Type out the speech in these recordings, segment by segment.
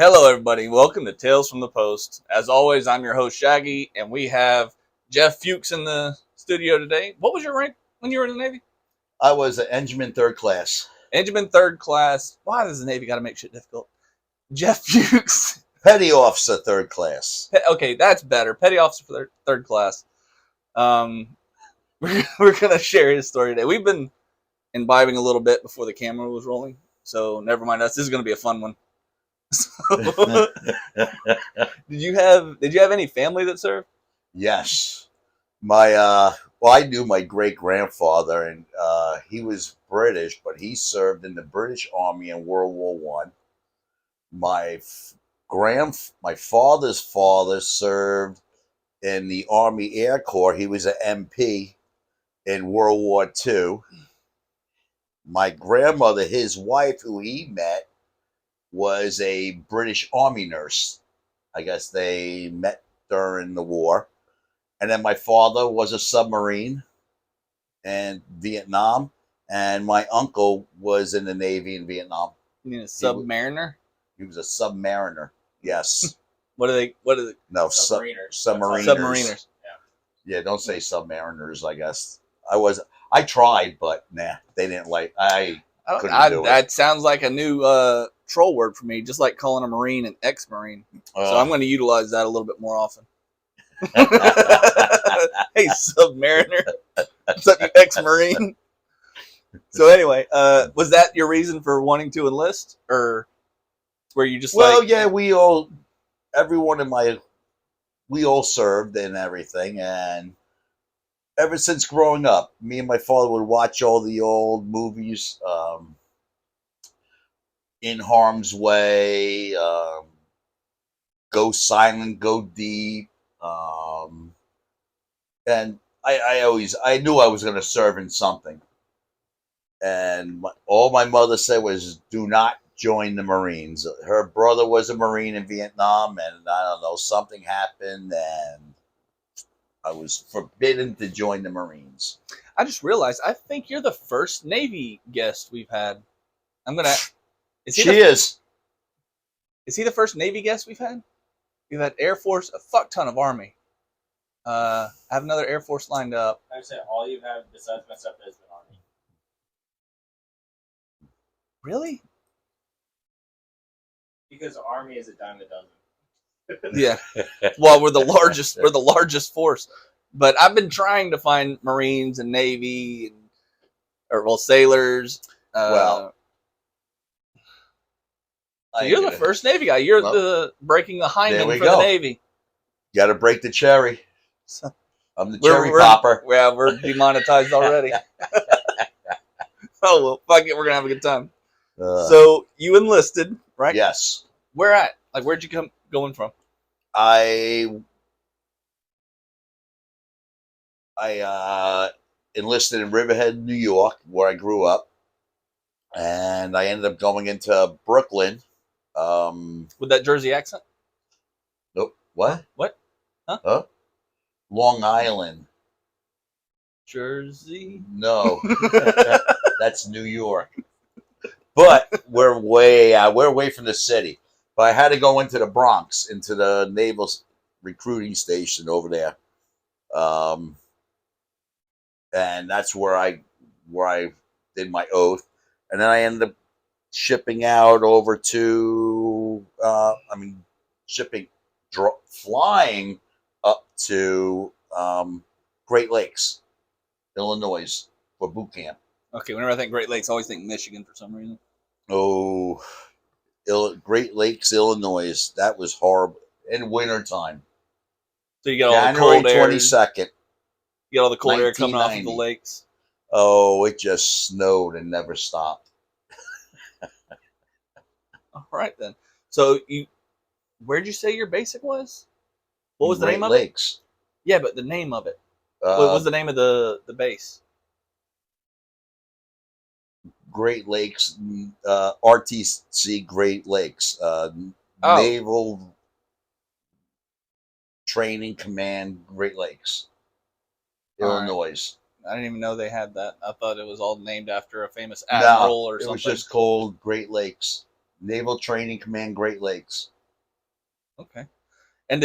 Hello, everybody. Welcome to Tales from the Post. As always, I'm your host, Shaggy, and we have Jeff Fuchs in the studio today. What was your rank when you were in the Navy? I was an engineman third class. Engineman third class. Why does the Navy got to make shit difficult? Jeff Fuchs. Petty officer third class. Okay, that's better. Petty officer for third class. Um, we're going to share his story today. We've been imbibing a little bit before the camera was rolling, so never mind us. This is going to be a fun one. Did you have any family that served? Yes. I knew my great grandfather, and he was British, but he served in the British Army in World War One. My father's father served in the Army Air Corps. He was an MP in World War Two. My grandmother, his wife, who he met, was a British Army nurse. I guess they met during the war. And then my father was a submarine in Vietnam, and my uncle was in the Navy in Vietnam. You mean a submariner? He was a submariner. Yes. What are they? No, Submariners. Submariners. Yeah, don't say submariners. I guess I tried, but nah, they didn't like. I couldn't do it. That sounds like a new troll word for me, just like calling a Marine an ex-Marine. So I'm going to utilize that a little bit more often. Hey, submariner. What's up, you ex-Marine? So anyway, was that your reason for wanting to enlist? Or were you just yeah, we all served and everything. And ever since growing up, me and my father would watch all the old movies, In Harm's Way, Go Silent, Go Deep, and I knew I was going to serve in something. And all my mother said was, "Do not join the Marines." Her brother was a Marine in Vietnam, and I don't know, something happened, and I was forbidden to join the Marines. I just realized, I think you're the first Navy guest we've had. Is he the first Navy guest we've had? We've had Air Force, a fuck ton of Army. I have another Air Force lined up. I said all you have besides myself has been Army. Really? Because the Army is a dime a dozen. Yeah. Well, we're the largest force. But I've been trying to find Marines and Navy sailors. Well, so you're the first Navy guy. You're the breaking the hymen for the Navy. Got to break the cherry. I'm the cherry popper. Yeah, we're demonetized already. Oh, well, fuck it. We're going to have a good time. So you enlisted, right? Yes. Where at? Like, where'd you going from? I enlisted in Riverhead, New York, where I grew up. And I ended up going into Brooklyn. With that Jersey accent? Nope. What? What? Huh? Long Island. Jersey? No. That's New York. But we're away from the city. But I had to go into the Bronx, into the naval recruiting station over there. And that's where I did my oath. And then I ended up shipping out over to, flying up to Great Lakes, Illinois, for boot camp. Okay, whenever I think Great Lakes, I always think Michigan for some reason. Oh, Great Lakes, Illinois. That was horrible. In wintertime. So you got all January the cold 22nd. You got all the cold air coming off of the lakes. Oh, it just snowed and never stopped. All right, then. So where'd you say your basic was? What was the name of it? Lakes. Yeah, but the name of it. What was the name of the base? Great Lakes, RTC Great Lakes, Naval Training Command, Great Lakes, Illinois. Right. I didn't even know they had that. I thought it was all named after a famous admiral or something. It was just called Great Lakes. Naval Training Command, Great Lakes. Okay. And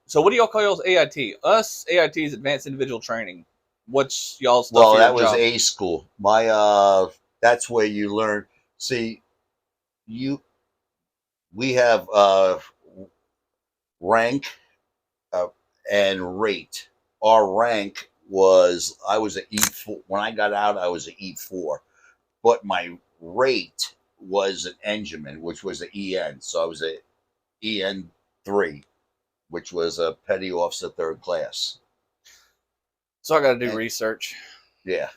so what do y'all call y'all's AIT? Us, AIT is Advanced Individual Training. What's y'all's stuff Well, for your that was job? A school. That's where you learn. See, we have rank uh, and rate. Our rank I was an E4. When I got out, I was an E4. But my rate was an engineman, which was an EN. So I was an EN3, which was a petty officer third class. So I got to do And, research. yeah.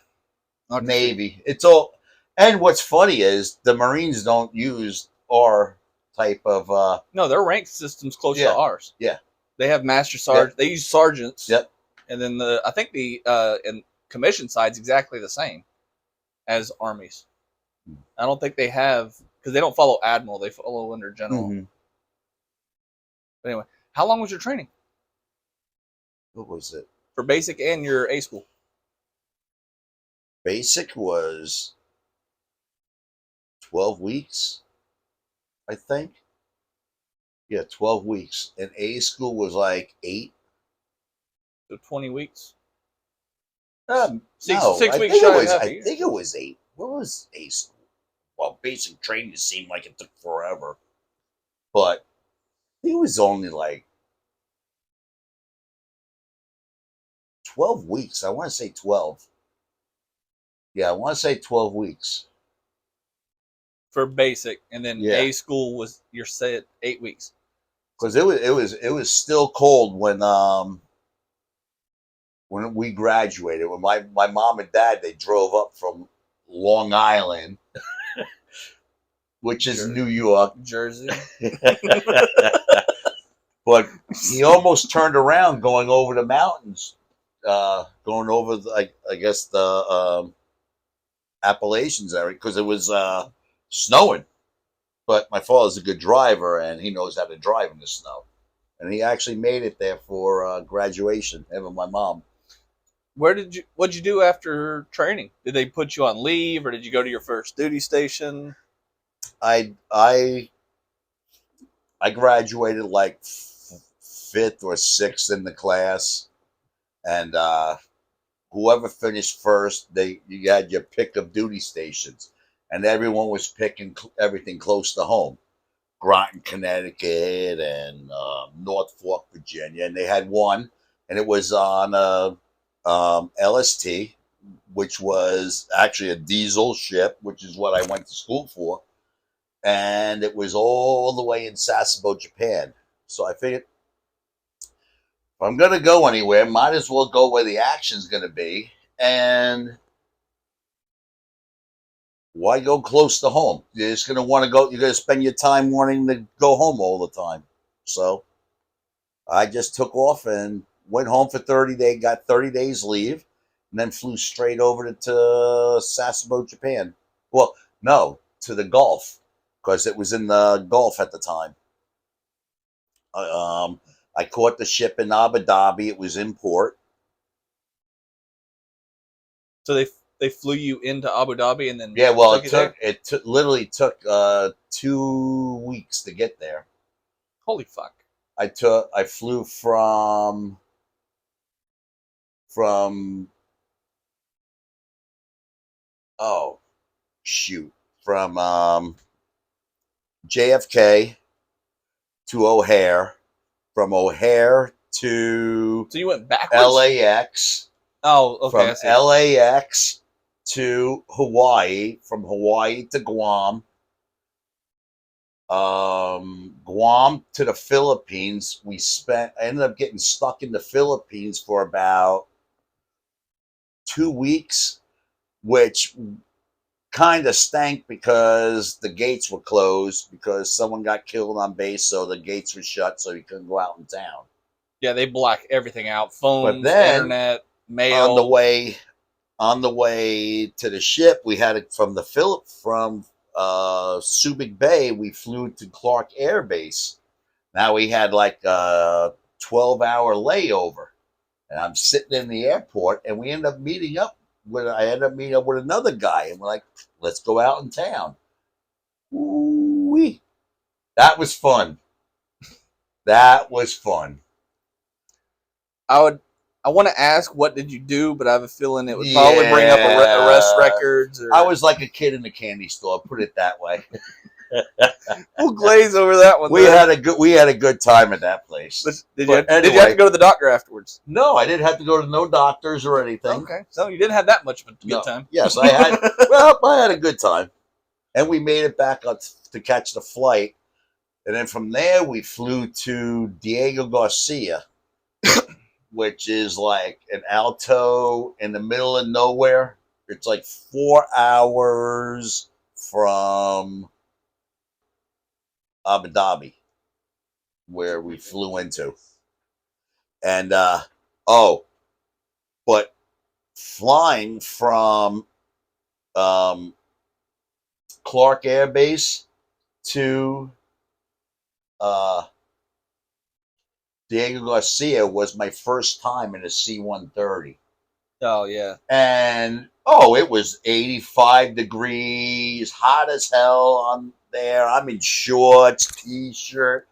Okay. Navy. It's all. And what's funny is the Marines don't use our type of. No, their rank system's close to ours. Yeah. They have master sergeant. Yep. They use sergeants. Yep. And then I think the and commission side's exactly the same as armies. I don't think they have, because they don't follow admiral. They follow under general. Mm-hmm. But anyway, how long was your training? What was it? For basic and your A school? Basic was 12 weeks, I think. Yeah, 12 weeks. And A school was like 8. So 20 weeks? No, 6 I weeks think shy it was. of half a I year. think it was 8. What was A school? Well, basic training seemed like it took forever, but I think it was only like 12 weeks. I want to say 12. Yeah, I want to say 12 weeks. For basic, and then Yeah. A school was, you're said 8 weeks. Because it was still cold when we graduated. When my mom and dad, they drove up from Long Island, which is New York, Jersey. But he almost turned around going over the mountains, going over I guess the Appalachians area, because it was snowing. But my father's a good driver, and he knows how to drive in the snow. And he actually made it there for graduation, him and my mom. What'd you do after training? Did they put you on leave, or did you go to your first duty station? I graduated like 5th or 6th in the class, and whoever finished first, you had your pick of duty stations, and everyone was picking everything close to home. Groton, Connecticut, and Norfolk, Virginia, and they had one, and it was on LST, which was actually a diesel ship, which is what I went to school for, and it was all the way in Sasebo, Japan. So I figured, if I'm going to go anywhere, might as well go where the action's going to be, and why go close to home? You're just going to want to go, you're going to spend your time wanting to go home all the time. So I just took off and went home for 30 days, got 30 days leave, and then flew straight over to Sasebo, Japan. Well, no, to the Gulf, because it was in the Gulf at the time. I caught the ship in Abu Dhabi. It was in port. So they flew you into Abu Dhabi and then it literally took 2 weeks to get there. Holy fuck! I flew from oh shoot from JFK to O'Hare, from O'Hare to So you went backwards? LAX. Oh, okay. From LAX to Hawaii, from Hawaii to Guam, Guam to the Philippines. I ended up getting stuck in the Philippines for about 2 weeks, which kind of stank because the gates were closed because someone got killed on base, so the gates were shut, so you couldn't go out in town. Yeah, they block everything out: phones, but then, internet, mail. On the way to the ship, we had it from Subic Bay. We flew to Clark Air Base. Now we had like a 12-hour layover, and I'm sitting in the airport, and I ended up meeting up with another guy, and we're like, let's go out in town. Ooh, wee. That was fun. That was fun. I want to ask, what did you do? But I have a feeling it would probably bring up arrest records. Or... I was like a kid in a candy store. Put it that way. We'll glaze over that one. We had a good time at that place. Did you have to go to the doctor afterwards? No, I didn't have to go to no doctors or anything. Okay, so you didn't have that much of a good time. Yes, I had. Well, I had a good time, and we made it back up to catch the flight, and then from there we flew to Diego Garcia, which is like an alto in the middle of nowhere. It's like 4 hours from Abu Dhabi, where we flew into. And, but flying from Clark Air Base to Diego Garcia was my first time in a C-130. Oh, yeah. And, it was 85 degrees, hot as hell on there. I'm in shorts, T-shirt.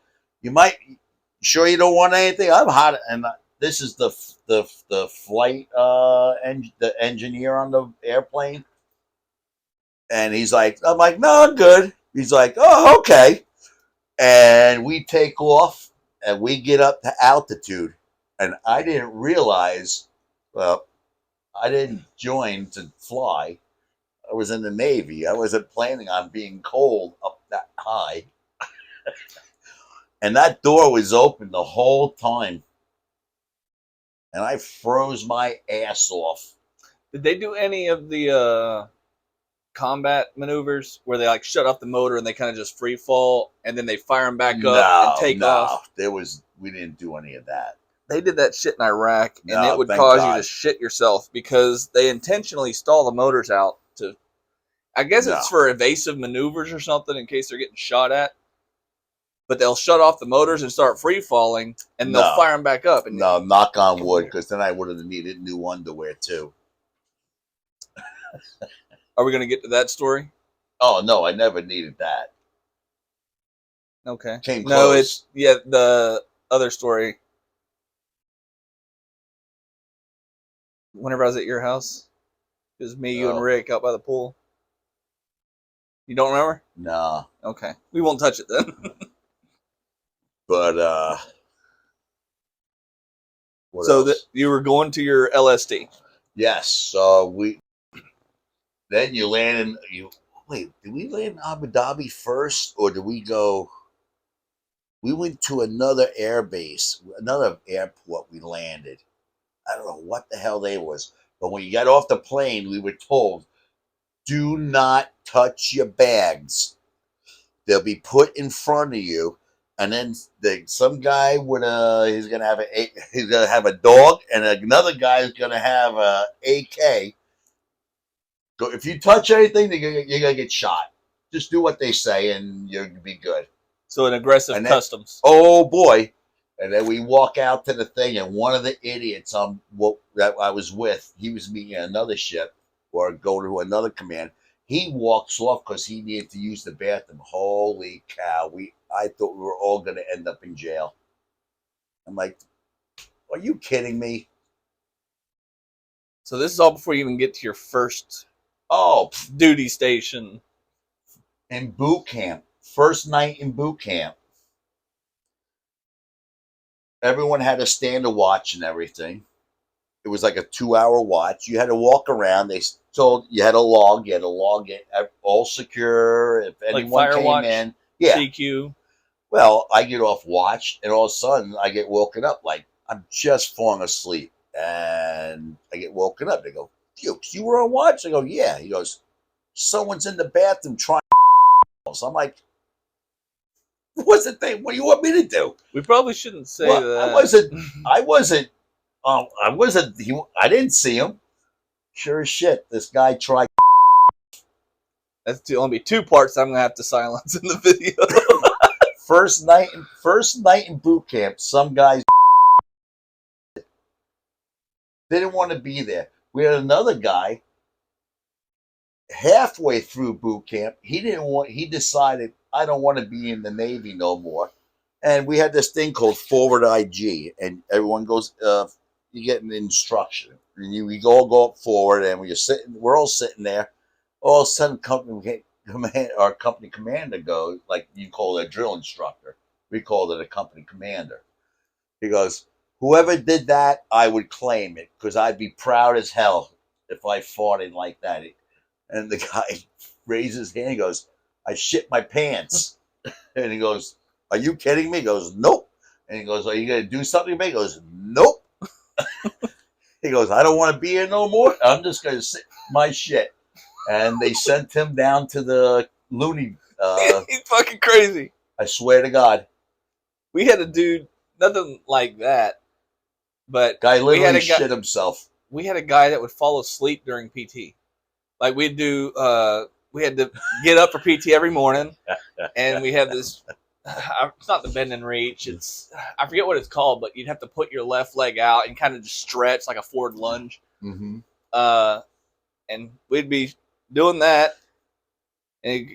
Sure you don't want anything? I'm hot. And this is the flight, the engineer on the airplane. And I'm like, no, I'm good. He's like, oh, okay. And we take off. And we get up to altitude, and I didn't realize, I didn't join to fly. I was in the Navy. I wasn't planning on being cold up that high. And that door was open the whole time. And I froze my ass off. Did they do any of the combat maneuvers where they like shut off the motor and they kind of just free fall and then they fire them back up and take off? We didn't do any of that. They did that shit in Iraq, and it would cause you to shit yourself because they intentionally stall the motors out to, I guess it's for evasive maneuvers or something in case they're getting shot at. But they'll shut off the motors and start free falling, and they'll fire them back up. And knock on wood, because then I would have needed new underwear too. Are we going to get to that story? Oh, no, I never needed that. Okay. Came close. No, it's, the other story. Whenever I was at your house, it was me, you, and Rick out by the pool. You don't remember? No. Okay. We won't touch it then. But, so you were going to your LSD? Yes. So then you land wait, did we land in Abu Dhabi first, or did we go? We went to another air base, another airport we landed. I don't know what the hell they was. But when you got off the plane, we were told, do not touch your bags. They'll be put in front of you. And then some guy he's gonna have a dog, and another guy is gonna have a AK. If you touch anything, you're gonna get shot. Just do what they say, and you'll be good. So an aggressive customs. Oh boy! And then we walk out to the thing, and one of the idiots that I was with, he was meeting another ship or go to another command. He walks off because he needed to use the bathroom. Holy cow! I thought we were all going to end up in jail. I'm like, are you kidding me? So this is all before you even get to your first duty station. In boot camp. First night in boot camp. Everyone had to stand a watch and everything. It was like a 2-hour watch. You had to walk around. They told you had a log. You had to log it. All secure. If anyone came watch, in. Yeah. CQ. Well, I get off watch, and all of a sudden, I get woken up. Like, I'm just falling asleep. And I get woken up. They go, Fuchs, you were on watch? I go, yeah. He goes, someone's in the bathroom trying to. I'm like, what's the thing? What do you want me to do? We probably shouldn't say that. I didn't see him. Sure as shit, this guy tried. That's only 2 parts I'm going to have to silence in the video. First night in boot camp, some guys didn't want to be there. We had another guy halfway through boot camp. He decided, I don't want to be in the Navy no more. And we had this thing called forward IG, and everyone goes, you get an instruction, and we all go up forward, and we're all sitting there. All of a sudden, our company commander goes, like you call it a drill instructor. We called it a company commander. He goes, whoever did that, I would claim it because I'd be proud as hell if I fought in like that. And the guy raises his hand. He goes, I shit my pants. And he goes, are you kidding me? He goes, nope. And he goes, are you going to do something to me? He goes, nope. He goes, I don't want to be here no more. I'm just going to sit my shit. And they sent him down to the loony. He's fucking crazy. I swear to God. We had a dude, nothing like that, but guy literally shit himself. We had a guy that would fall asleep during PT. Like we had to get up for PT every morning, and we have this. It's not the bend and reach. I forget what it's called, but you'd have to put your left leg out and kind of just stretch like a forward lunge. Mm-hmm. And we'd be doing that, and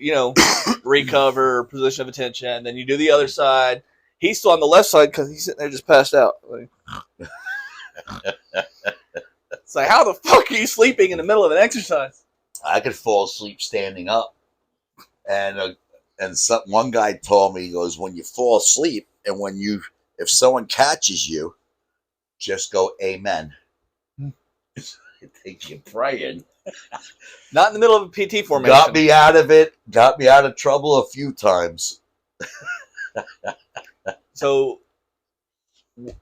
recover, position of attention, and then you do the other side. He's still on the left side because he's sitting there just passed out. It's like, how the fuck are you sleeping in the middle of an exercise? I could fall asleep standing up, and one guy told me, he goes, when you fall asleep and if someone catches you, just go amen. I think you're praying. Not in the middle of a PT formation. Got me out of it. Got me out of trouble a few times. So,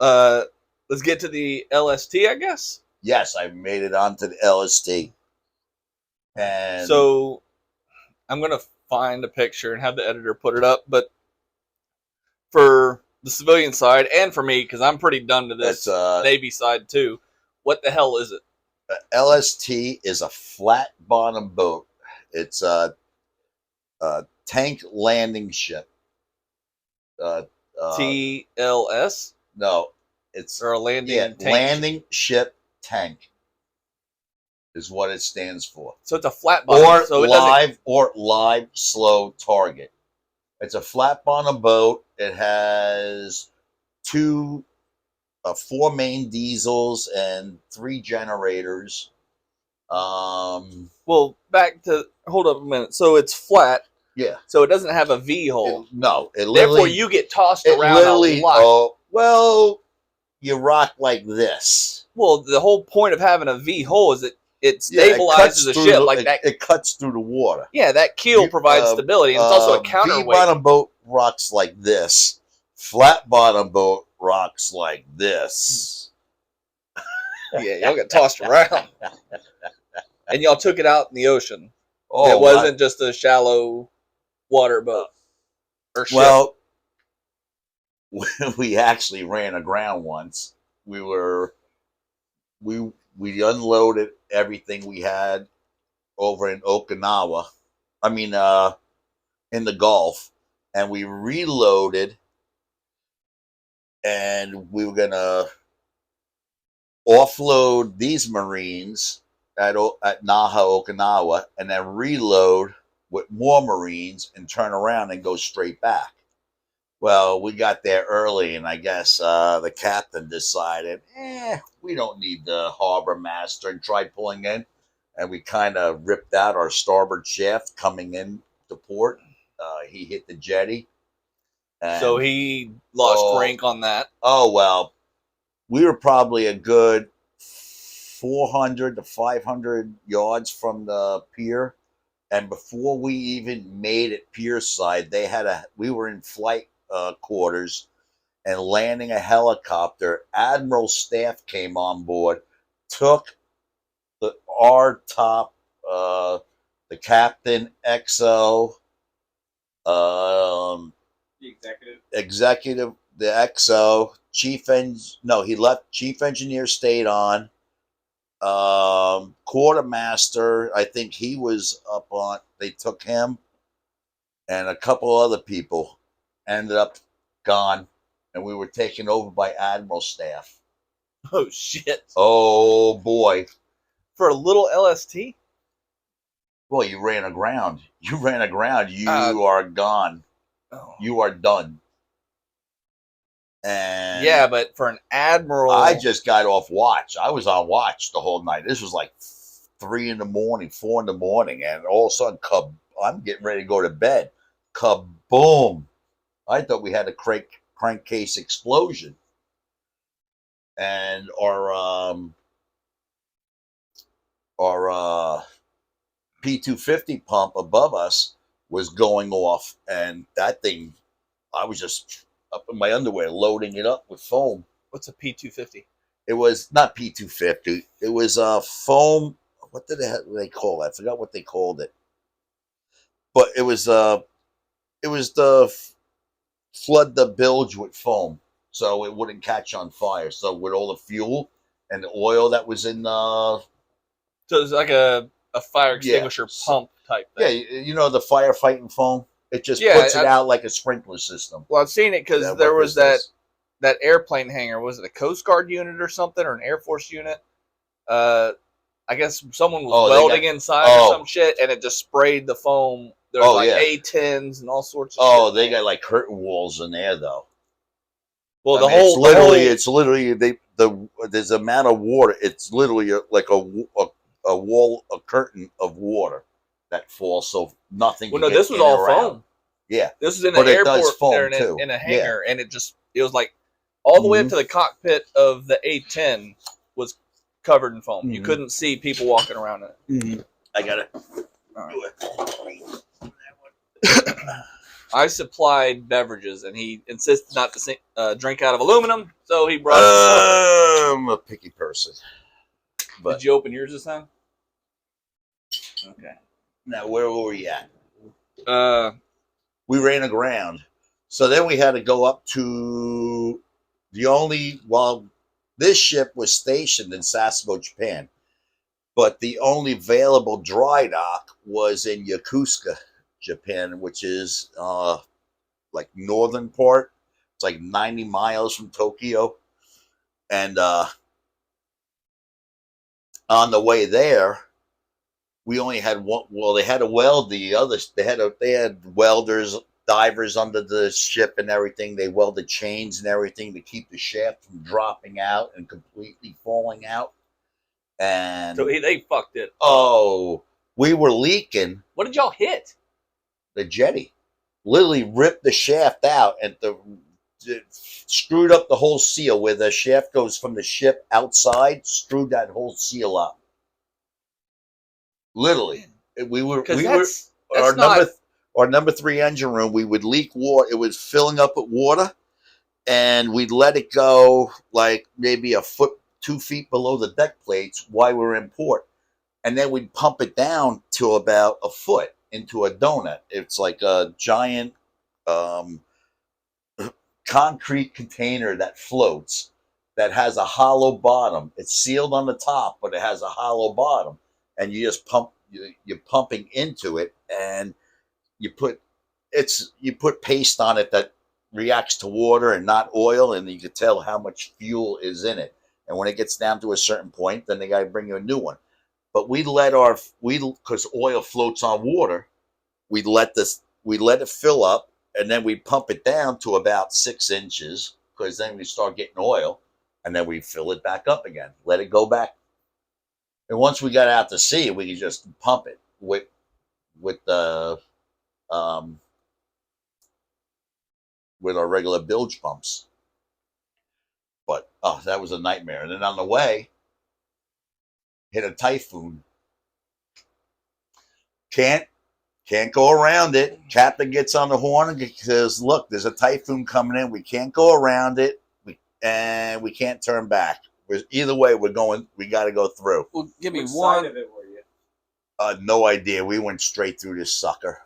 let's get to the LST, I guess. Yes, I made it onto the LST. And so, I'm going to find a picture and have the editor put it up. But for the civilian side, and for me, because I'm pretty done to this Navy side too, what the hell is it? LST is a flat bottom boat. It's a tank landing ship. TLS? No, it's or a landing tank. Landing ship tank is what it stands for. So it's a flat bottom. Or live slow target. It's a flat bottom boat. It has 4 main diesels and 3 generators. Well, hold up a minute. So it's flat. Yeah. So it doesn't have a V hole. Therefore, you get tossed around a lot. Well, you rock like this. Well, the whole point of having a V hole is that it stabilizes the ship like that. It cuts through the water. Yeah, that keel provides stability, and it's also a counterweight. V-bottom boat rocks like this. Flat bottom boat rocks like this. Yeah, y'all got tossed around. And y'all took it out in the ocean. Oh, it wasn't just a shallow water boat. Or ship. Well, we actually ran aground once. We unloaded everything we had over in Okinawa. I mean, in the Gulf. And we reloaded. And we were going to offload these Marines at Naha, Okinawa, and then reload with more Marines and turn around and go straight back. Well, we got there early, and I guess the captain decided, we don't need the harbor master, and tried pulling in, and we kind of ripped out our starboard shaft coming in to port. He hit the jetty. So he lost rank on that. Oh, well, we were probably a good 400 to 500 yards from the pier. And before we even made it pier side, we were in flight quarters and landing a helicopter. Admiral staff came on board, took our top, the captain, XO, the executive, the XO, he left. Chief engineer stayed on. Quartermaster, I think he was up on. They took him, and a couple other people ended up gone, and we were taken over by Admiral staff. Oh shit! Oh boy! For a little LST. Well, you ran aground. You are gone. Oh. You are done. And yeah, but for an admiral, I just got off watch. I was on watch the whole night. This was like 3 in the morning, 4 in the morning, and all of a sudden, I'm getting ready to go to bed. Kaboom! I thought we had a crankcase explosion, and our P250 pump above us was going off, and that thing, I was just up in my underwear loading it up with foam. what's a P250? It was not P250. It was foam. What did they call it? I forgot what they called it. But it was the flood the bilge with foam so it wouldn't catch on fire. So with all the fuel and the oil that was in So it's like a fire extinguisher pump type thing. Yeah, you know the firefighting foam? It just Yeah, puts it out like a sprinkler system. Well, I've seen it because there was that airplane hangar. Was it a Coast Guard unit or something, or an Air Force unit? I guess someone was welding inside or some shit, and it just sprayed the foam. There was like A10s and all sorts of shit. They got like curtain walls in there, though. Well, it's literally there's a amount of water. It's literally like a wall, a curtain of water that falls, so nothing. Well, no, this was all foam. Yeah, this was in an airport there in a hangar, and it was like all the way up to the cockpit of the A10 was covered in foam. You couldn't see people walking around in it. I got it. I supplied beverages, and he insisted not to drink out of aluminum, so he brought. I'm a picky person. But did you open yours this time? Okay. Now, where were we at? We ran aground. So then we had to go up to this ship was stationed in Sasebo, Japan, but the only available dry dock was in Yokosuka, Japan, which is like northern part. It's like 90 miles from Tokyo. And on the way there, we only had one. Well, they had to weld the others. They had welders, divers under the ship and everything. They welded chains and everything to keep the shaft from dropping out and completely falling out. And so they fucked it. Oh, we were leaking. What did y'all hit? The jetty. Literally ripped the shaft out and screwed up the whole seal where the shaft goes from the ship outside. Screwed that whole seal up. Literally, our number 3 engine room. We would leak water. It was filling up with water, and we'd let it go like maybe a foot, 2 feet below the deck plates while we were in port, and then we'd pump it down to about a foot into a donut. It's like a giant concrete container that floats, that has a hollow bottom. It's sealed on the top, but it has a hollow bottom. And you just you're pumping into it, and you put paste on it that reacts to water and not oil, and you can tell how much fuel is in it. And when it gets down to a certain point, then they got to bring you a new one. But because oil floats on water, we let it fill up, and then we pump it down to about 6 inches, because then we start getting oil, and then we fill it back up again, let it go back. And once we got out to sea, we could just pump it with the with our regular bilge pumps. But that was a nightmare. And then on the way, hit a typhoon. Can't go around it. Captain gets on the horn and says, "Look, there's a typhoon coming in. We can't go around it, and we can't turn back. Either way, we're going. We got to go through." Well, give me Which one. side of it were you? No idea. We went straight through this sucker.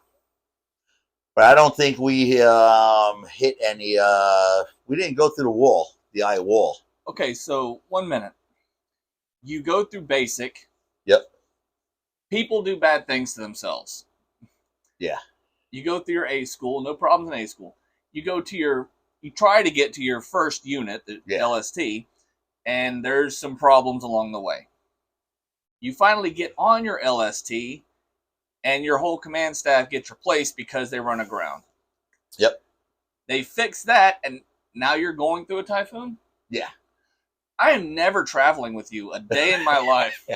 But I don't think we hit any. We didn't go through the wall, the eye wall. Okay, so 1 minute. You go through basic. Yep. People do bad things to themselves. Yeah. You go through your A school, no problems in A school. You try to get to your first unit, the LST, and there's some problems along the way. You finally get on your LST, and your whole command staff gets replaced because they run aground. Yep. They fixed that, and now you're going through a typhoon? Yeah. I am never traveling with you a day in my life.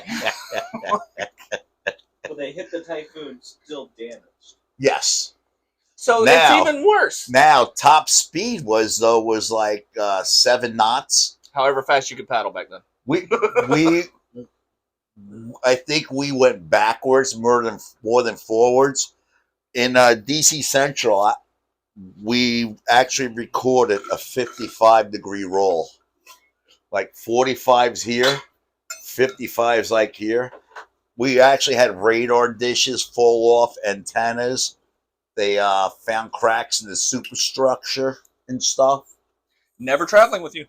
Well, they hit the typhoon still damaged. Yes. So it's even worse. Now, top speed was like 7 knots. However fast you could paddle back then. I think we went backwards more than forwards. In DC Central, we actually recorded a 55-degree roll. Like 45's here, 55's like here. We actually had radar dishes fall off, antennas. They found cracks in the superstructure and stuff. Never traveling with you.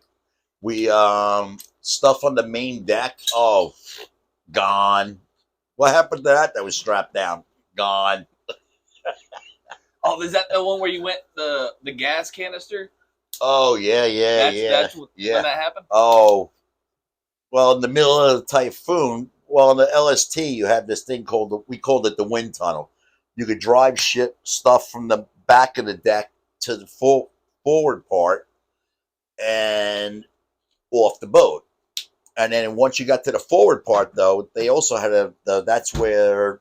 We stuff on the main deck. Oh, gone. What happened to that was strapped down? Gone. Oh, is that the one where you went the gas canister? Oh yeah. That's when that happened. Oh, well, in the middle of the typhoon. Well, in the LST, you have this thing we called it the wind tunnel. You could drive stuff from the back of the deck to the forward part and off the boat. And then once you got to the forward part, though, they also had that's where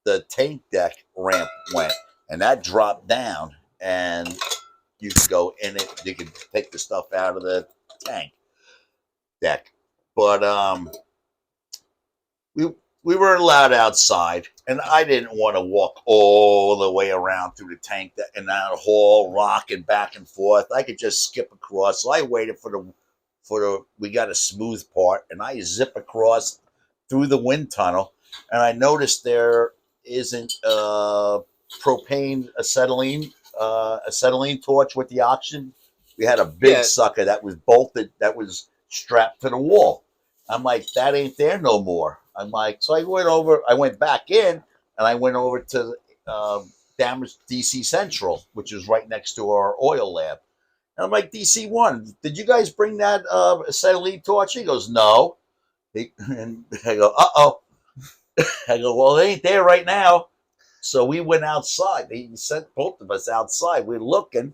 the tank deck ramp went. And that dropped down, and you could go in it. You could take the stuff out of the tank deck. But we were allowed outside, and I didn't want to walk all the way around through the tank deck and down the hall, rocking back and forth. I could just skip across. So I waited for the we got a smooth part, and I zip across through the wind tunnel, and I noticed there isn't propane acetylene torch with the oxygen. We had a big sucker that was bolted, that was strapped to the wall. I'm like, that ain't there no more. I'm like, so I went back in, and I went over to damaged DC Central, which is right next to our oil lab. And I'm like, DC1, did you guys bring that acetylene torch? He goes, no. And I go, uh-oh. I go, well, it ain't there right now. So we went outside. He sent both of us outside. We're looking.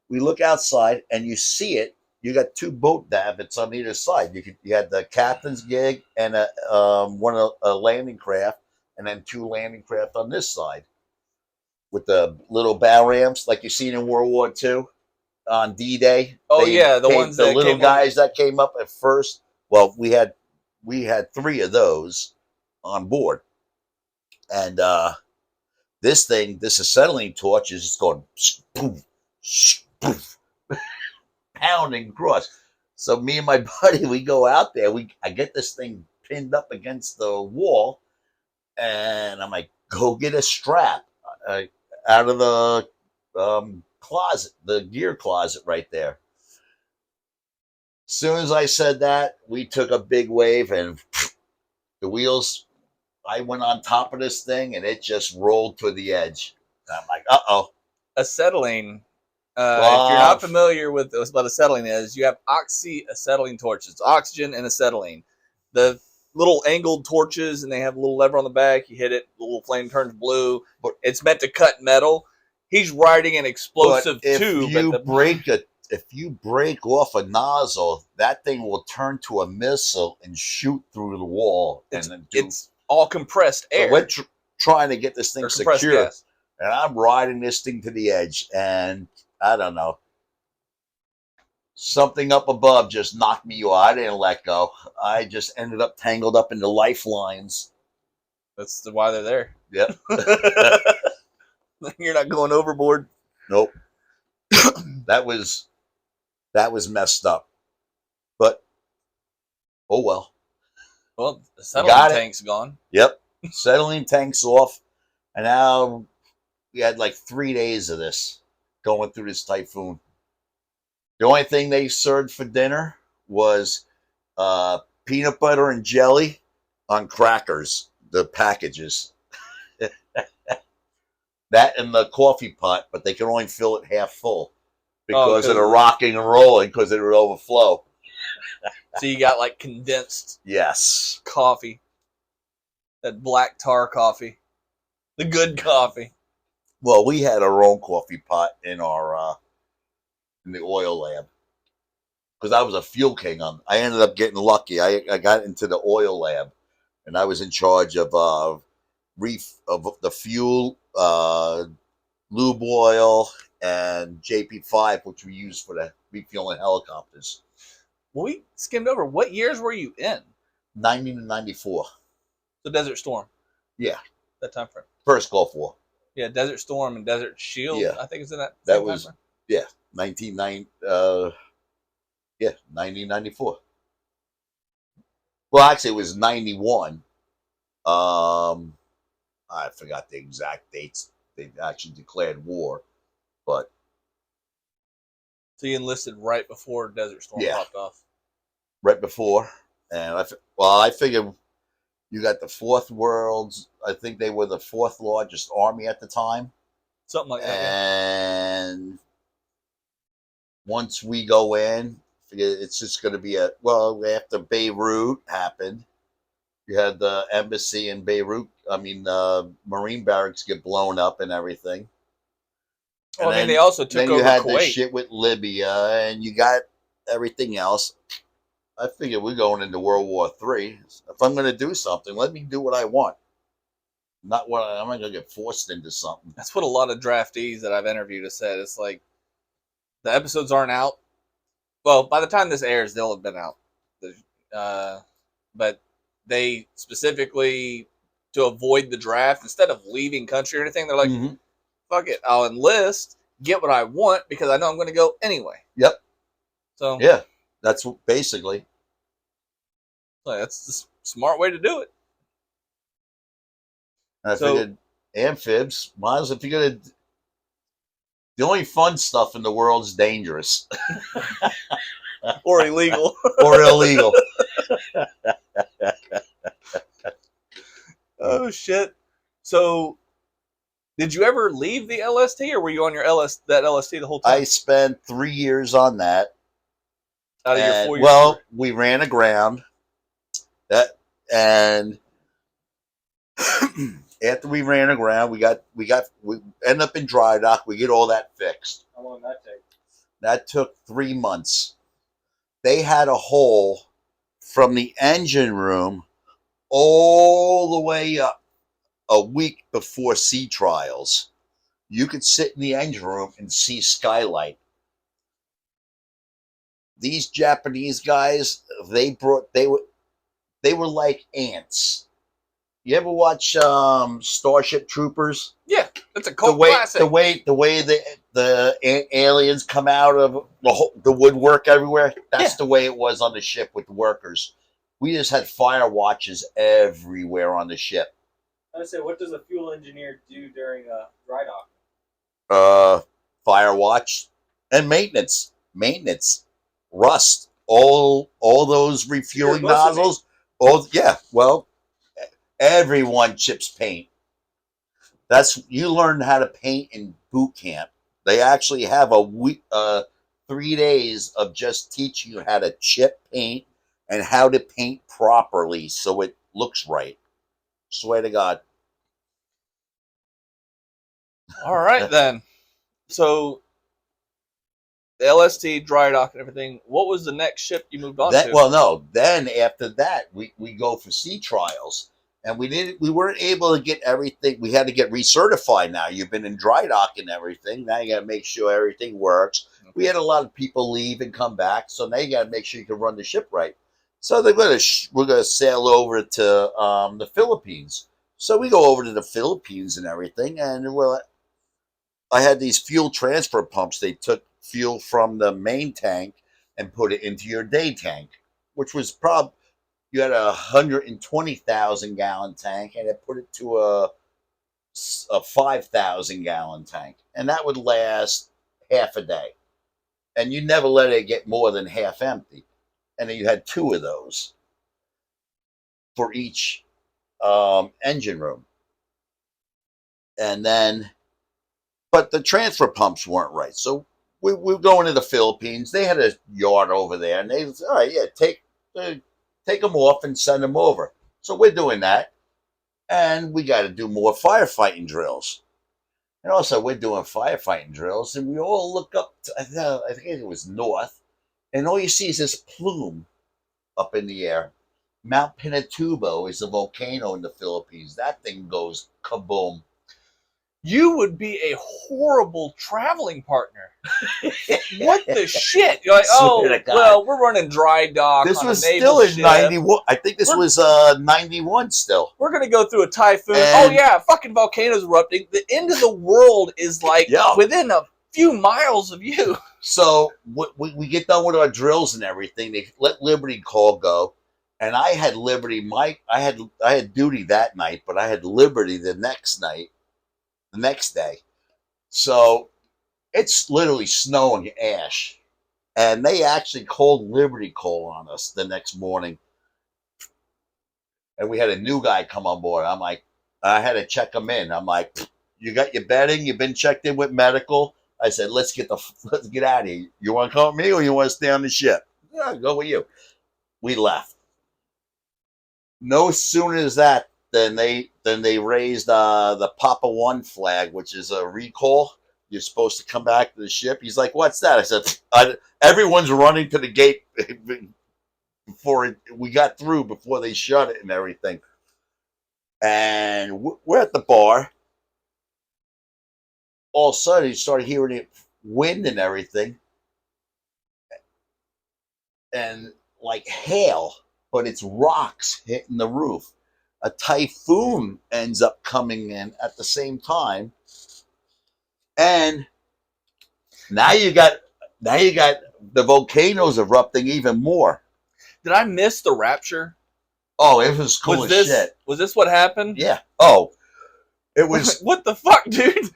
We look outside, and you see it. You got 2 boat davits on either side. You had the captain's gig and a landing craft, and then 2 landing craft on this side with the little bow ramps like you seen in World War II on D-Day. Oh the ones the little guys that came up at first. Well, we had 3 of those on board, and this acetylene torch is just going boom, boom, pounding across. So me and my buddy, we go out there. I get this thing pinned up against the wall, and I'm like, go get a strap out of the closet, the gear closet right there. As soon as I said that, we took a big wave, and the wheels, I went on top of this thing, and it just rolled to the edge. And I'm like, uh-oh. Acetylene. If you're not familiar with what acetylene is, you have oxyacetylene torches, oxygen and acetylene. The little angled torches, and they have a little lever on the back. You hit it, the little flame turns blue. It's meant to cut metal. He's riding an explosive tube. If you break off a nozzle, that thing will turn to a missile and shoot through the wall. It's all compressed air. So we're trying to get this thing secure. Gas. And I'm riding this thing to the edge, and I don't know. Something up above just knocked me off. I didn't let go. I just ended up tangled up in the lifelines. That's why they're there. Yep. You're not going overboard. Nope. That was messed up. But oh well. Well, the acetylene tank's gone. Yep. Acetylene tank's off. And now we had like 3 days of this going through this typhoon. The only thing they served for dinner was peanut butter and jelly on crackers, the packages. That and the coffee pot, but they could only fill it half full because of the rocking and rolling, because it would overflow. So you got like condensed coffee. That black tar coffee. The good coffee. Well, we had our own coffee pot in our in the oil lab because I was a fuel king. I ended up getting lucky. I got into the oil lab, and I was in charge of of the fuel, lube oil, and JP5, which we use for the refueling helicopters. Well, we skimmed over. What years were you in? 90 to 94. The Desert Storm. Yeah. That time frame. First Gulf War. Yeah, Desert Storm and Desert Shield. Yeah. I think it's in that. That same was, time frame. yeah, 1990. Yeah, 1994. Well, actually, it was 91. I forgot the exact dates. They actually declared war, but So you enlisted right before Desert Storm popped off. Right before, and I figured you got the fourth world's. I think they were the fourth largest army at the time, something like that. And once we go in, it's just going to be after Beirut happened. You had the embassy in Beirut. I mean, Marine barracks get blown up and everything. Well, they also took over Kuwait. Then you had this shit with Libya, and you got everything else. I figured we're going into World War III. If I'm going to do something, let me do what I want. Not what I'm not going to get forced into something. That's what a lot of draftees that I've interviewed have said. It's like the episodes aren't out. Well, by the time this airs, they'll have been out. But they specifically, to avoid the draft, instead of leaving country or anything, they're like, fuck it, I'll enlist, get what I want, because I know I'm going to go anyway. Yep. So yeah, that's basically. That's the smart way to do it. And I figured amphibs, might as well, if you're going to. The only fun stuff in the world is dangerous. Or illegal. Or illegal. Oh, shit. So, did you ever leave the LST, or were you on your LST the whole time? I spent 3 years on that. Out of your 4 years? Well, we ran aground. And after we ran aground, we ended up in dry dock. We get all that fixed. How long did that take? That took 3 months. They had a hole from the engine room all the way up a week before sea trials. You could sit in the engine room and see skylight. These Japanese guys, they were like ants. You ever watch Starship Troopers? Yeah, that's a cult classic. The way the aliens come out of the woodwork everywhere. That's the way it was on the ship with the workers. We just had fire watches everywhere on the ship. I say, what does a fuel engineer do during a dry dock? Fire watch and maintenance, rust, all those refueling nozzles. Everyone chips paint. You learn how to paint in boot camp. They actually have a week, 3 days of just teaching you how to chip paint and how to paint properly so it looks right. Swear to God. All right, then. So, the LST, dry dock, and everything. What was the next ship you moved on to? Well, no. Then after that, we go for sea trials. And we weren't able to get everything. We had to get recertified now. You've been in dry dock and everything. Now you got to make sure everything works. Okay. We had a lot of people leave and come back. So now you got to make sure you can run the ship right. So we're going to sail over to the Philippines. So we go over to the Philippines and everything. And I had these fuel transfer pumps. They took fuel from the main tank and put it into your day tank, which was probably. You had a 120,000 gallon tank, and it put it to a 5,000 gallon tank, and that would last half a day. And you never let it get more than half empty. And then you had 2 of those for each engine room. And then, but the transfer pumps weren't right, so we were going to the Philippines. They had a yard over there, and they said, "All right, yeah, take them off and send them over." So we're doing that. And we got to do more firefighting drills. And also, we're doing firefighting drills, and we all look up. I think it was north, and all you see is this plume up in the air. Mount Pinatubo is a volcano in the Philippines. That thing goes kaboom. You would be a horrible traveling partner. What the shit? You're like, oh, well, we're running dry dock. This on was a naval still in ship. 91. I think this was 91 still. We're going to go through a typhoon. And- oh, yeah, fucking volcanoes erupting. The end of the world is like within a few miles of you. So we get done with our drills and everything. They let Liberty Call go. And I had Liberty. I had duty that night, but I had Liberty the next day. So it's literally snowing ash. And they actually called Liberty Call on us the next morning. And we had a new guy come on board. I'm like, I had to check him in. I'm like, you got your bedding? You've been checked in with medical? I said, let's get out of here. You want to come with me or you want to stay on the ship? Yeah, I'll go with you. We left. No sooner as that, then they raised the Papa One flag, which is a recall. You're supposed to come back to the ship. He's like, what's that? I said, everyone's running to the gate before we got through, before they shut it and everything. And we're at the bar. All of a sudden, you started hearing it, wind and everything. And like hail, but it's rocks hitting the roof. A typhoon ends up coming in at the same time. And now you got the volcanoes erupting even more. Did I miss the rapture? Oh, it was cool as shit. Was this what happened? Yeah. Oh, it was. What the fuck, dude?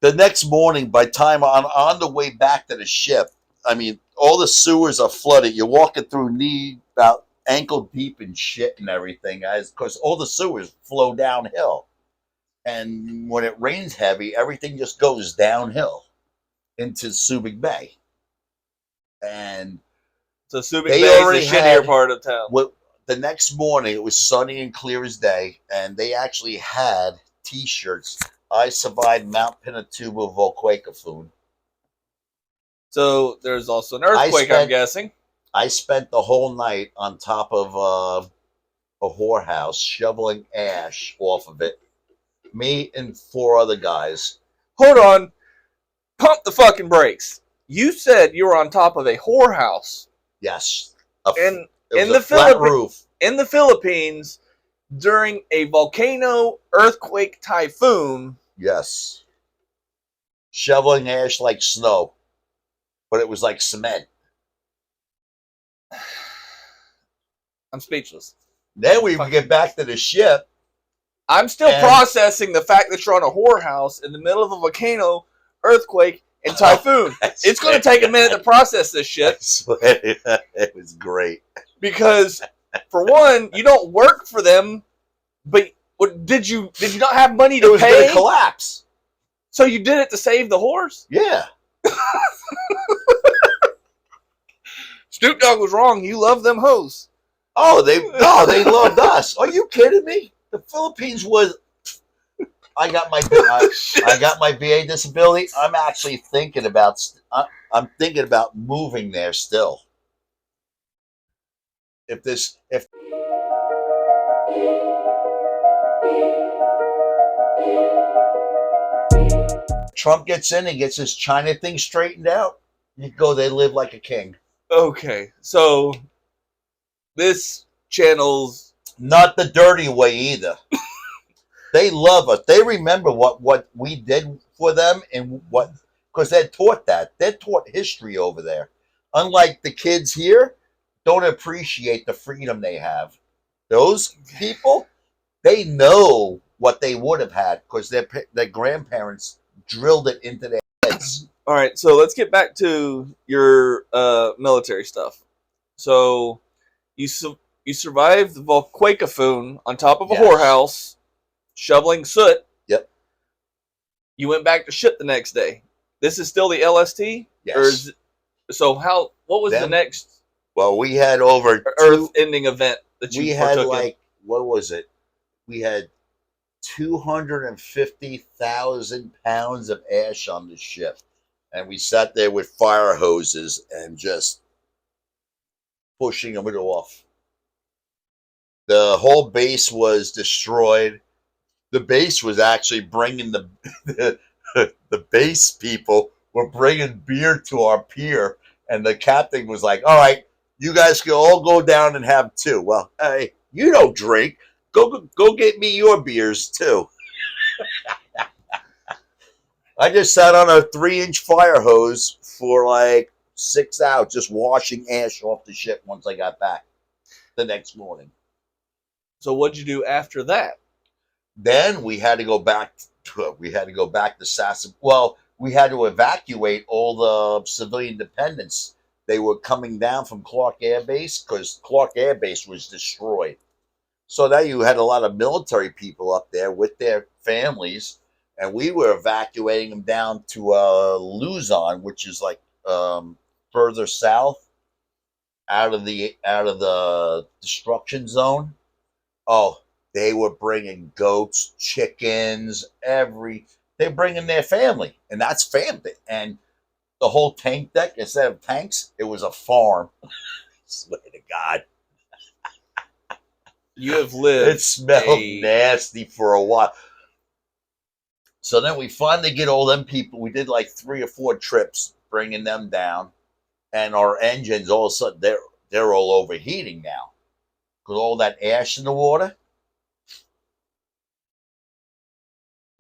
The next morning, by time on the way back to the ship, I mean, all the sewers are flooded. You're walking through about ankle deep in shit and everything, guys, because all the sewers flow downhill. And when it rains heavy, everything just goes downhill into Subic Bay. And so Subic Bay is the shittier part of town. The next morning, it was sunny and clear as day, and they actually had T-shirts. I survived Mount Pinatubo volcanoon. So there's also an earthquake, I'm guessing. I spent the whole night on top of a whorehouse shoveling ash off of it. Me and 4 other guys. Hold on. Pump the fucking brakes. You said you were on top of a whorehouse. Yes. In the Philippines, during a volcano, earthquake, typhoon. Yes. Shoveling ash like snow. But it was like cement. I'm speechless. Then we get back to the ship. I'm still processing the fact that you're on a whorehouse in the middle of a volcano, earthquake, and typhoon. It's going to take a minute to process this shit. It was great. Because, for one, you don't work for them, but did you not have money to pay? It was going to collapse. So you did it to save the horse? Yeah. Snoop Dogg was wrong. You love them hoes. Oh, they loved us. Are you kidding me? The Philippines was. I got my VA disability. I'm actually thinking about. I'm thinking about moving there still. If Trump gets in and gets his China thing straightened out, you go. They live like a king. Okay, so this channel's not the dirty way either. They love us. They remember what we did for them and because they're taught that. They're taught history over there. Unlike the kids here, don't appreciate the freedom they have. Those people, they know what they would have had because their grandparents drilled it into their heads. All right, so let's get back to your military stuff. So you survived the volcanoon on top of a whorehouse, shoveling soot. Yep. You went back to ship the next day. This is still the LST? Yes. What was the next? Well, we had over Earth-ending event that you partook in. What was it? We had 250,000 pounds of ash on the ship. And we sat there with fire hoses and just pushing them off. The whole base was destroyed. The base was actually bringing the base people were bringing beer to our pier, and the captain was like, "All right, you guys can all go down and have two." Well, hey, you don't drink. Go get me your beers too. I just sat on a 3-inch fire hose for like 6 hours, just washing ash off the ship once I got back the next morning. So what'd you do after that? Then we had to go back. We had to go back to Sasson. Well, we had to evacuate all the civilian dependents. They were coming down from Clark Air Base because Clark Air Base was destroyed. So now you had a lot of military people up there with their families, and we were evacuating them down to Luzon, which is like further south, out of the destruction zone. Oh, they were bringing goats, chickens, they're bringing their family, and that's family. And the whole tank deck, instead of tanks, it was a farm. Swear to God. You have lived. It smelled nasty for a while. So then we finally get all them people. We did like 3 or 4 trips bringing them down, and our engines all of a sudden they're all overheating now because all that ash in the water.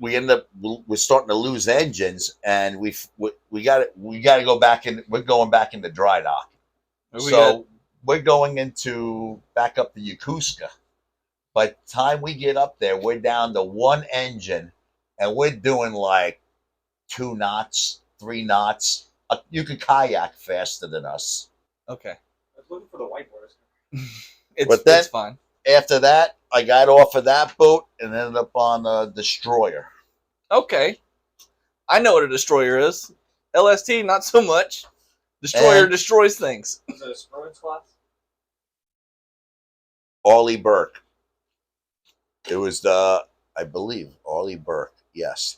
We end up we're starting to lose engines, and we got to go back in. We're going back into dry dock. We're going back up to Yokosuka. By the time we get up there, we're down to 1 engine, and we're doing like 2 knots, 3 knots. You could kayak faster than us. Okay. I was looking for the whiteboard. It's fine. After that, I got off of that boat and ended up on a destroyer. Okay. I know what a destroyer is. LST, not so much. Destroyer destroys things. Was it a Spruance class? Arleigh Burke. It was I believe, Arleigh Burke. Yes.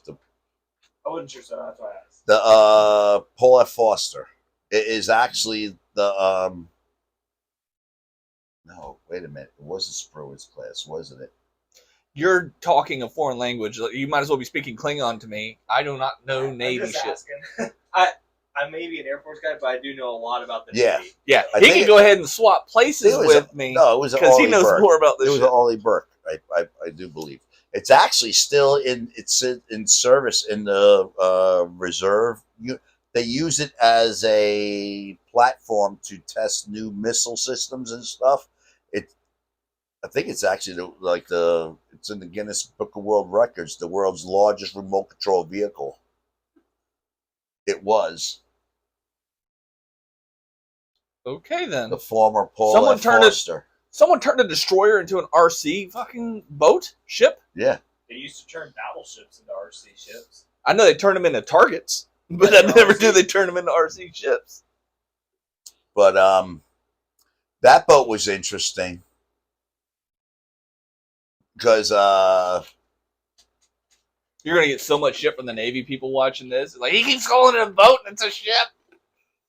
I wasn't sure, so that's why I asked. The Paul F. Foster. It is actually the no, wait a minute. It was a Spruance class, wasn't it? You're talking a foreign language. You might as well be speaking Klingon to me. I do not know Navy shit. I may be an Air Force guy, but I do know a lot about the Navy. Yeah. He can go ahead and swap places with me. No, it was because he knows more about this. It was Arleigh Burke. I do believe it's actually still in service in the reserve. They use it as a platform to test new missile systems and stuff. I think it's actually it's in the Guinness Book of World Records, the world's largest remote control vehicle. It was. Okay, then. The former Paul F. Foster. Someone turned a destroyer into an RC fucking ship? Yeah. They used to turn battleships into RC ships. I know they turned them into targets, but I never knew they turned them into RC ships. But that boat was interesting because you're gonna get so much shit from the Navy people watching this. Like, he keeps calling it a boat and it's a ship.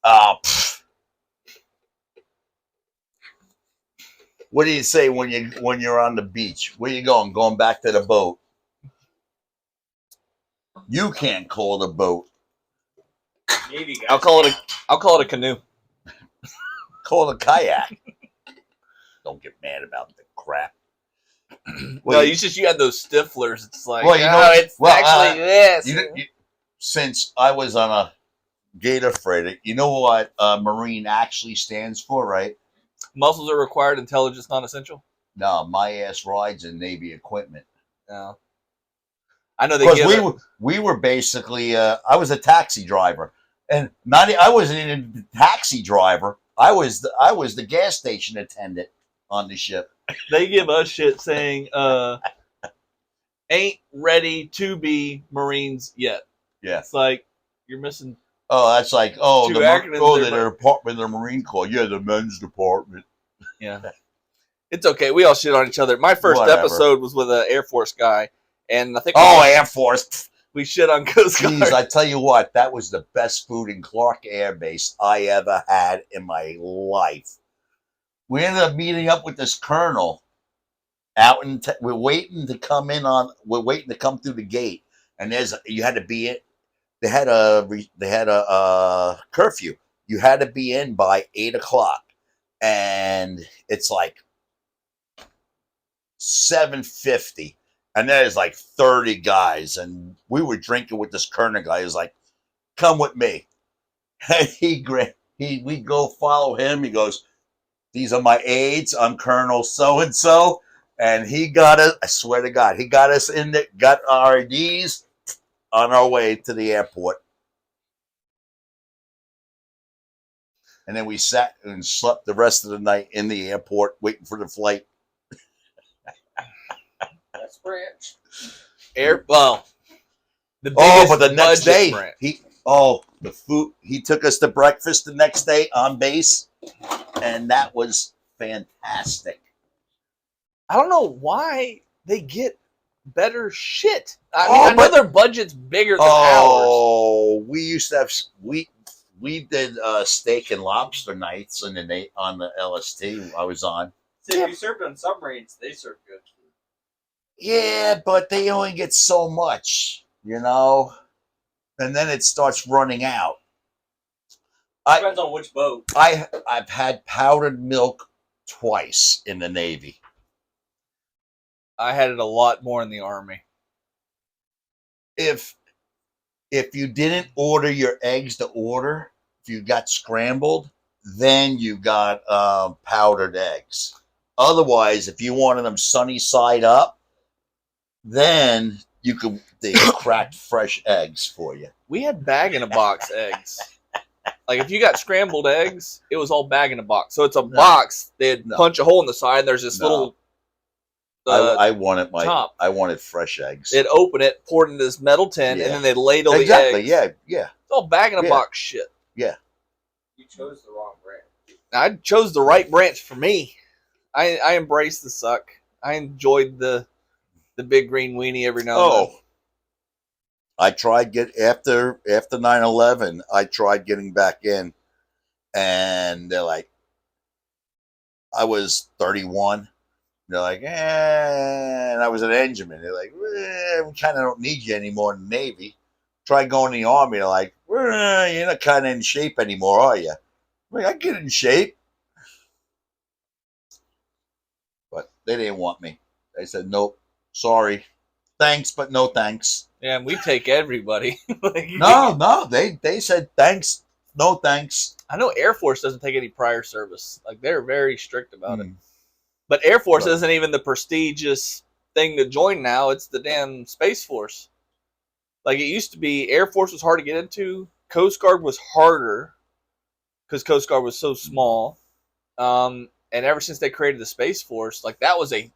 Oh, what do you say when you're on the beach? Where you going? Going back to the boat. You can't call it a boat. Navy guys. I'll call it a canoe. Call it a kayak. Don't get mad about the crap. Well, you had those stiflers. It's like, actually this. Since I was on a gator freighter, you know what Marine actually stands for, right? Muscles are required, intelligence not essential. No, my ass rides in Navy equipment. No, I know because we were basically. I was a taxi driver, and I wasn't even a taxi driver. I was the gas station attendant on the ship. They give us shit saying, ain't ready to be Marines yet. Yeah. It's like, you're missing. Oh, that's like, the department of the Marine Corps. Yeah, the men's department. Yeah. It's okay. We all shit on each other. My first episode was with an Air Force guy, And I think Air Force. we shit on Coast Guard. Jeez, I tell you what, that was the best food in Clark Air Base I ever had in my life. We ended up meeting up with this colonel out in. We're waiting to come through the gate, and you had to be in. They had a curfew. You had to be in by 8:00, and it's like 7:50. And there's like 30 guys, and we were drinking with this colonel guy. He was like, "Come with me." And we go follow him. He goes, "These are my aides. I'm Colonel so and so," and he got us. I swear to God, he got us in there, got our IDs on our way to the airport, and then we sat and slept the rest of the night in the airport waiting for the flight. That's branch. The biggest but the next day, branch. the food. He took us to breakfast the next day on base, and that was fantastic. I don't know why they get better shit. I know their budget's bigger than ours. We used to have we did steak and lobster nights on the LST I was on. So if you served on submarines, they serve good food. Yeah, but they only get so much, and then it starts running out. Depends on which boat. I've had powdered milk twice in the Navy. I had it a lot more in the Army. If you didn't order your eggs to order, if you got scrambled, then you got powdered eggs. Otherwise, if you wanted them sunny side up, then they cracked fresh eggs for you. We had bag-in-a-box eggs. Like, if you got scrambled eggs, it was all bag-in-a-box. So it's a box. They'd punch a hole in the side, and there's this little I wanted top. I wanted fresh eggs. They'd open it, pour it into this metal tin, and then they'd ladle the eggs. Yeah. It's all bag-in-a-box shit. Yeah. You chose the wrong branch. I chose the right branch for me. I embraced the suck. I enjoyed the big green weenie every now and then. I tried after 9/11. I tried getting back in, and they're like, I was 31. They're like, and I was an engineman. They're like, we kind of don't need you anymore in the Navy. Try going in the Army. They're like, you're not kind of in shape anymore, are you? I'm like, I get in shape. But they didn't want me. They said, nope, sorry. Thanks, but no thanks. Yeah, and we take everybody. No, they said thanks, no thanks. I know Air Force doesn't take any prior service. Like, they're very strict about it. But Air Force isn't even the prestigious thing to join now. It's the damn Space Force. Like, it used to be, Air Force was hard to get into. Coast Guard was harder because Coast Guard was so small. And ever since they created the Space Force, like, that was a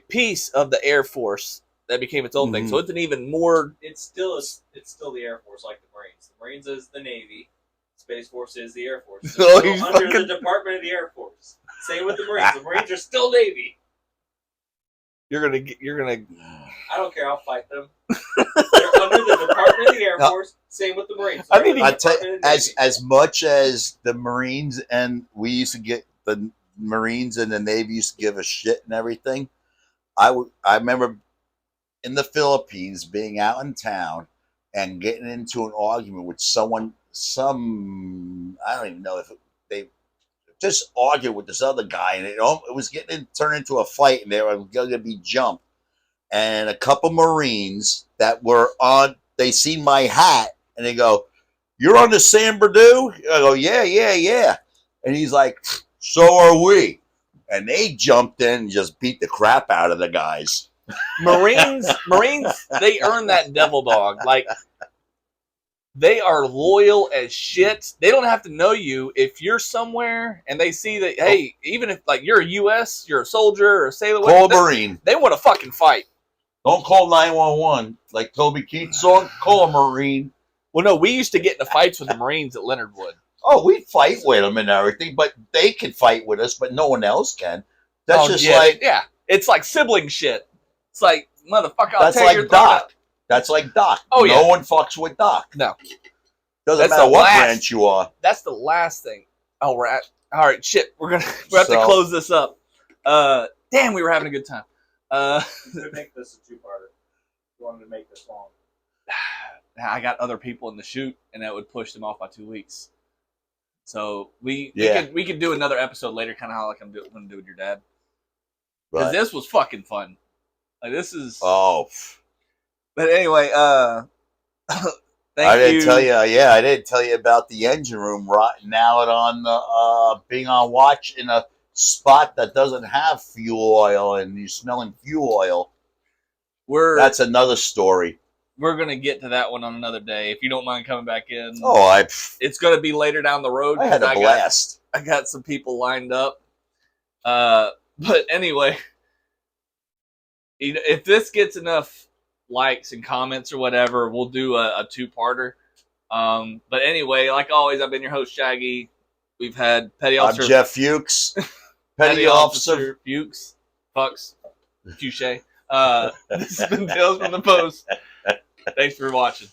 piece of the Air Force that became its own thing. So it's an even more. It's still the Air Force, like the Marines. The Marines is the Navy. Space Force is the Air Force. It's under the Department of the Air Force. Same with the Marines. The Marines are still Navy. You're gonna. I don't care. I'll fight them. They're under the Department of the Air Force. Same with the Marines. I mean, as much as the Marines and we used to get the Marines and the Navy used to give a shit and everything. I remember in the Philippines being out in town and getting into an argument with someone. I don't even know if they just argued with this other guy, and it was turned into a fight, and they were going to be jumped. And a couple Marines that were on, they seen my hat, and they go, "You're on the San Bernardino?" I go, "Yeah." And he's like, "So are we." And they jumped in and just beat the crap out of the guys. Marines, they earn that devil dog. Like, they are loyal as shit. They don't have to know you. If you're somewhere and they see that, hey, even if like you're a U.S., you're a soldier or a sailor, call a Marine. They want to fucking fight. Don't call 911 like Toby Keith's song. Call a Marine. Well, no, we used to get into fights with the Marines at Leonard Wood. Oh, we fight with them and everything, but they can fight with us, but no one else can. That's like, it's like sibling shit. It's like motherfucker. I'll That's tear like your throat out. Doc. That's like Doc. Oh, yeah. No one fucks with Doc. No. Doesn't That's matter the what last- branch you are. That's the last thing. Oh, we're at. All right, shit. We have to So- close this up. Damn, we were having a good time. You could make this a two-parter. You wanted to make this long. I got other people in the shoot, and that would push them off by 2 weeks. So we could do another episode later, kind of how like I'm going to do with your dad. Because Right. this was fucking fun. Like this is. Oh. But anyway, thank I didn't you. tell you. Yeah, I didn't tell you about the engine room rotting out on the being on watch in a spot that doesn't have fuel oil, and you're smelling fuel oil. That's another story. We're gonna get to that one on another day. If you don't mind coming back in. Oh, It's gonna be later down the road. I had a blast. I got some people lined up. But anyway, if this gets enough likes and comments or whatever, we'll do a two-parter. But anyway, like always, I've been your host, Shaggy. We've had Petty Officer. I'm Jeff Fuchs. Petty Officer. Fuchs. Fuchs. Touche. This has been Tales from the Post. Thanks for watching.